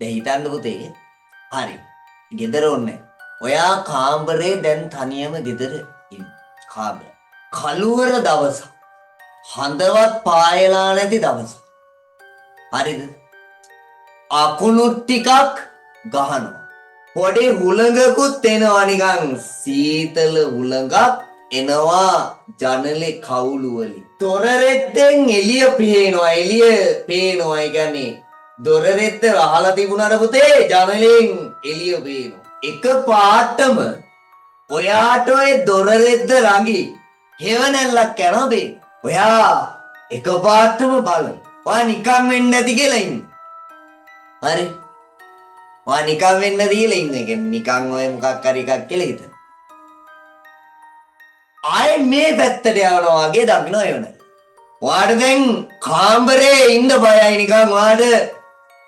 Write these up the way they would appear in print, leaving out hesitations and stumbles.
දැන් හිතන්න පුතේ. හරි. ගෙදර ඕනේ. ඔයා කාමරේ දැන් තනියම ගෙදර ඉන්න. කාමර. කළුවර දවස. හඳවත් පායලා නැති දවස. හරිද? අකුණු ටිකක් ගහනවා. පොඩි හුළඟකුත් එනවා නිකන් සීතල හුළඟක් එනවා ජනලේ කවුළු වලින්. දොර රෙද්දෙන් එළිය පේනවා. ඒ කියන්නේ දොර රෙද්ද රහලා තිබුණාට පුතේ ජනලෙන් එළිය පේනවා. එක පාටම ඔයාට ඔය දොර රෙද්ද රඟි හේවණල්ලක් යනවා බේ. ඔයා එක පාටම බලන. ඔයා නිකන් වෙන්නේ නැති කියලා ඉන්නේ. හරි. ඔයා නිකන් වෙන්නේ නැති කියලා ඉන්නේ. කියන්නේ නිකන් ඔය මොකක් හරි එකක් කියලා හිතන. ආයේ මේ පැත්තට යනවා වගේ දකින්න එවනේ. ඔයාට දැන් කාමරේ ඉන්න බයයි නිකන් ඔයාට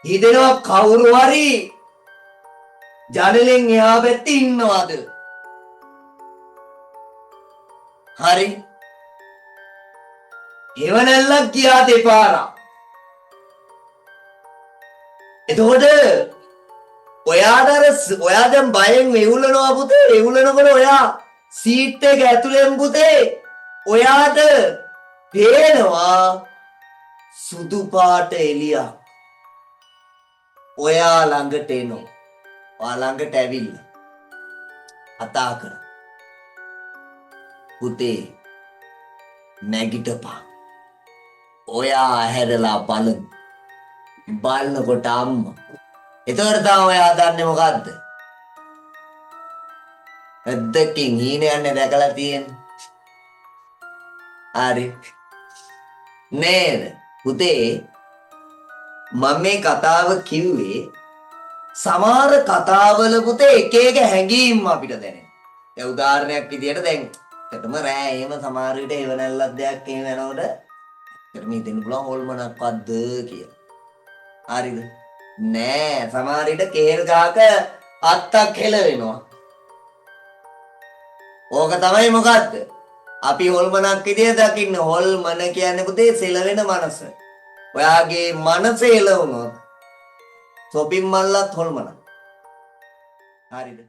හිතෙනවා කවුරු හරි ජනලෙන් එහා පැත්තේ ඉන්නවද? හරි. එවනල්ලක් ගියා දෙපාරක්. එතකොට ඔයා දැන් බයෙන් වෙවුලනවා පුතේ. වෙවුලනකොට ඔයා සීට් එක ඇතුලෙන් පුතේ ඔයාට පේනවා සුදු පාට එළියක්. ඔයා ළඟට එනවා. ඔයා ළඟට ඇවිල්ලා කතා කර. පුතේ නැගිටපන්. ඔයා ඇහැරලා බලනකොට අම්මා. එතකොට තමයි ඔයා දන්නේ මොකද්ද? ඇද්දකින් හීනයන්නේ දැකලා තියෙන්නේ. හරි. නේද? පුතේ මම මේ කතාව කිව්වේ සමහර කතාවල පුතේ එක එක හැඟීම් අපිට දැනෙනවා. ඒ උදාහරණයක් විදියට දැන් ඇත්තටම රෑ එහෙම සමහර විට එවනල්ලක් දෙයක් එහෙම වෙනකොට ඇත්තටම හිතෙන්න පුළුවන් හොල්මනක්වත්ද කියලා. හරිද? නෑ සමහර විට කේල් ගහක අත්තක් හෙලවෙනවා. ඕක තමයි මොකද්ද? අපි හොල්මනක් විදියට දකින්න. හොල්මන කියන්නේ පුතේ සෙලවෙන මනස. ඔයාගේ මනස එළවුනොත් සොපින් මල්ලත් හොල්මනක්. හරිද?